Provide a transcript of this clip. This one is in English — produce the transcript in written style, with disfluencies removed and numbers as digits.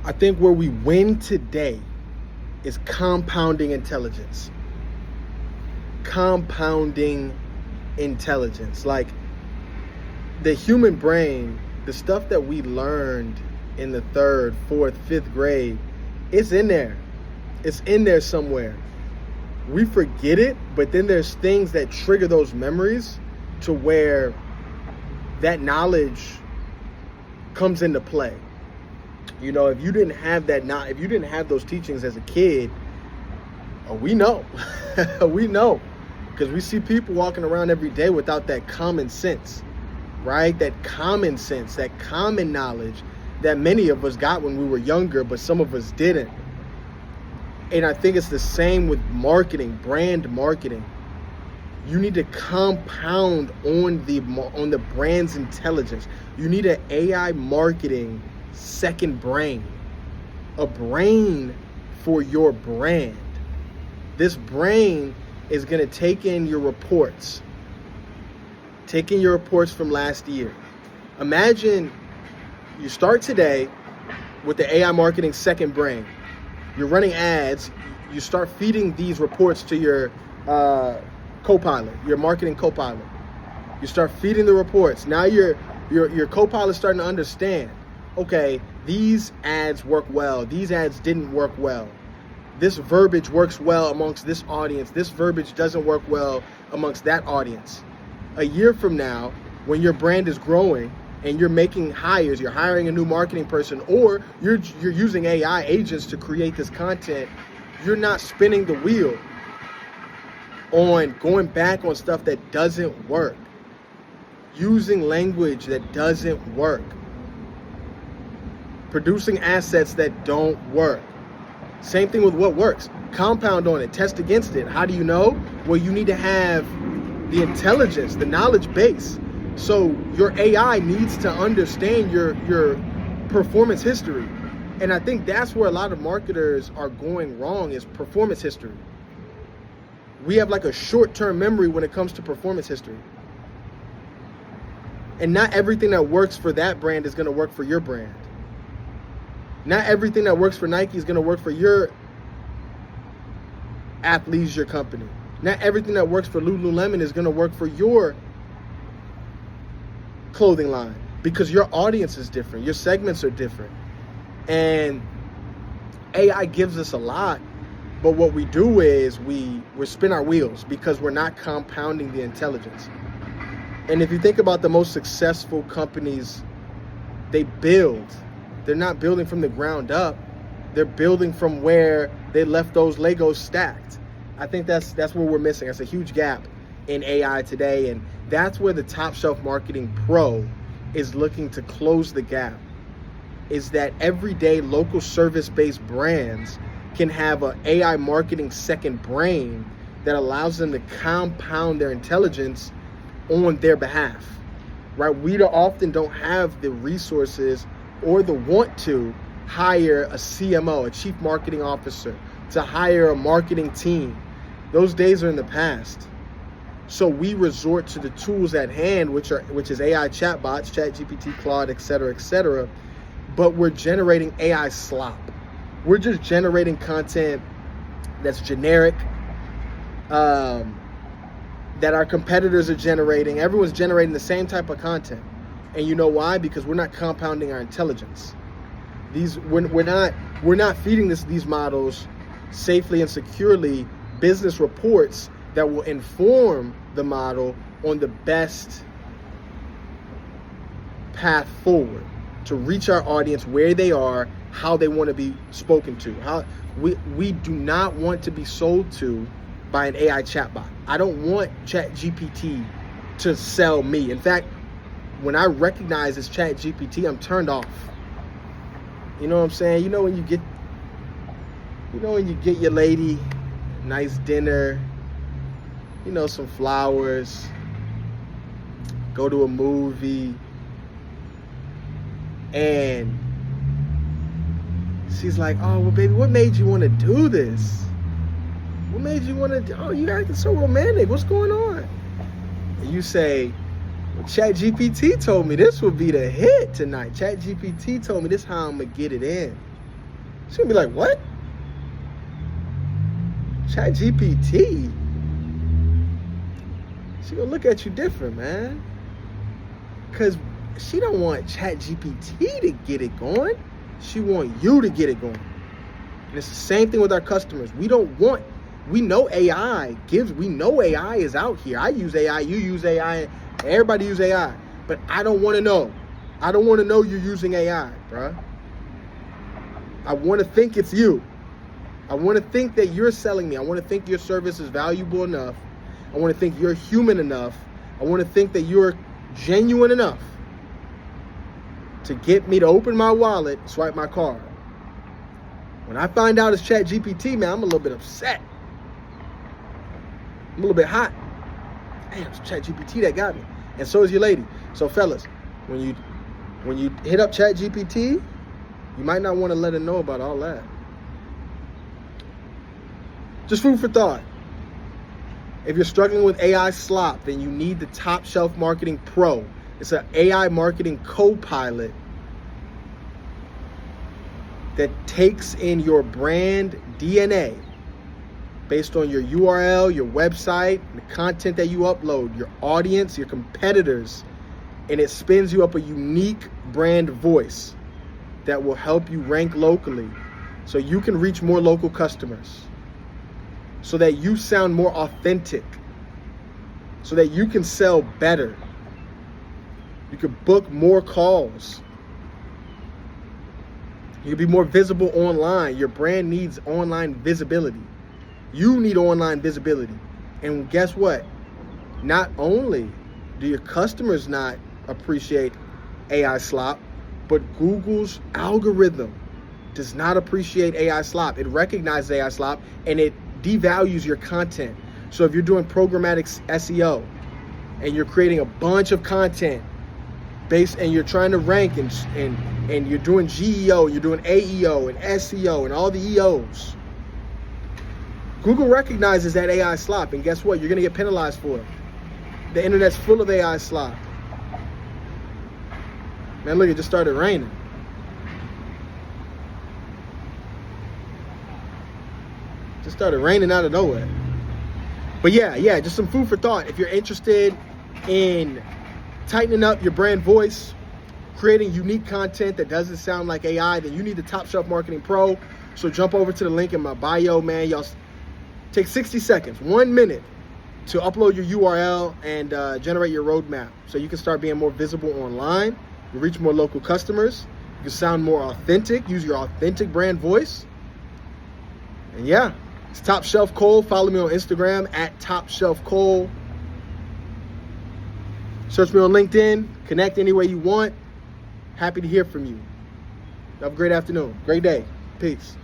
I think where we win today is compounding intelligence. Compounding intelligence. Like the human brain, the stuff that we learned in the 3rd, 4th, 5th grade, it's in there. It's in there somewhere. We forget it, but then there's things that trigger those memories to where that knowledge comes into play. You know, if you didn't have that, if you didn't have those teachings as a kid, we know. We know. Because we see people walking around every day without that common sense, right? That common sense, that common knowledge that many of us got when we were younger, but some of us didn't. And I think it's the same with marketing, brand marketing. You need to compound on the brand's intelligence. You need an AI marketing second brain, a brain for your brand. This brain is going to take in your reports, from last year. Imagine you start today with the AI marketing second brain. You're running ads. You start feeding these reports to your co-pilot, your marketing co-pilot. You start feeding the reports. Now your co-pilot's starting to understand, okay, these ads work well. These ads didn't work well. This verbiage works well amongst this audience. This verbiage doesn't work well amongst that audience. A year from now, when your brand is growing and you're making hires, you're hiring a new marketing person, or you're using AI agents to create this content, you're not spinning the wheel on going back on stuff that doesn't work, using language that doesn't work, producing assets that don't work. Same thing with what works. Compound on it, test against it. How do you know? Well, you need to have the intelligence, the knowledge base. So your AI needs to understand your performance history. And I think that's where a lot of marketers are going wrong, is performance history. We have like a short-term memory when it comes to performance history. And not everything that works for that brand is going to work for your brand. Not everything that works for Nike is going to work for your athleisure company. Not everything that works for Lululemon is going to work for your clothing line, because your audience is different. Your segments are different. And AI gives us a lot, but what we do is we spin our wheels because we're not compounding the intelligence. And if you think about the most successful companies, they're not building from the ground up. They're building from where they left those Legos stacked. I think that's where we're missing. That's a huge gap in AI today. And that's where the Top Shelf Marketing Pro is looking to close the gap, is that everyday local service-based brands can have an AI marketing second brain that allows them to compound their intelligence on their behalf, right? We often don't have the resources or the want to hire a CMO, a chief marketing officer, to hire a marketing team. Those days are in the past. So we resort to the tools at hand, which is AI chatbots, ChatGPT, Claude, et cetera, but we're generating AI slop. We're just generating content that's generic, that our competitors are generating. Everyone's generating the same type of content. And you know why? Because we're not compounding our intelligence. We're not feeding these models safely and securely business reports that will inform the model on the best path forward to reach our audience where they are, how they want to be spoken to. We do not want to be sold to by an AI chatbot. I don't want ChatGPT to sell me. In fact, when I recognize it's ChatGPT, I'm turned off. You know what I'm saying? You know when you get your lady nice dinner, some flowers, go to a movie, and she's like, oh, well, baby, what made you want to do this? What made you want to, oh, you acting so romantic. What's going on? And you say, well, ChatGPT told me this would be the hit tonight. ChatGPT told me this is how I'm going to get it in. She's gonna be like, what? ChatGPT? She gonna look at you different, man. Cause she don't want ChatGPT to get it going. She want you to get it going. And it's the same thing with our customers. We know AI is out here. I use AI, you use AI, everybody use AI. But I don't want to know. I don't want to know you're using AI, bruh. I want to think it's you. I want to think that you're selling me. I want to think your service is valuable enough. I want to think you're human enough. I want to think that you're genuine enough to get me to open my wallet, swipe my card. When I find out it's ChatGPT, man, I'm a little bit upset. I'm a little bit hot. Damn, it's ChatGPT that got me. And so is your lady. So fellas, when you hit up ChatGPT, you might not want to let her know about all that. Just food for thought. If you're struggling with AI slop, then you need the Top Shelf Marketing Pro. It's an AI marketing co-pilot that takes in your brand DNA based on your URL, your website, the content that you upload, your audience, your competitors, and it spins you up a unique brand voice that will help you rank locally so you can reach more local customers, so that you sound more authentic, so that you can sell better. You can book more calls. You can be more visible online. Your brand needs online visibility. You need online visibility. And guess what? Not only do your customers not appreciate AI slop, but Google's algorithm does not appreciate AI slop. It recognizes AI slop and it devalues your content. So if you're doing programmatic SEO and you're creating a bunch of content and you're trying to rank and you're doing GEO, you're doing AEO and SEO and all the EOs, Google recognizes that AI slop, and guess what? You're gonna get penalized for it. The internet's full of AI slop. Man, look, it just started raining. Just started raining out of nowhere. But yeah, just some food for thought. If you're interested in tightening up your brand voice, creating unique content that doesn't sound like AI, then you need the Top Shelf Marketing Pro. So jump over to the link in my bio, man. Y'all take 60 seconds, 1 minute to upload your URL and generate your roadmap so you can start being more visible online. You reach more local customers. You can sound more authentic, use your authentic brand voice. And yeah, it's Top Shelf Cole. Follow me on Instagram at Top Shelf Cole. Search me on LinkedIn. Connect any way you want. Happy to hear from you. Have a great afternoon. Great day. Peace.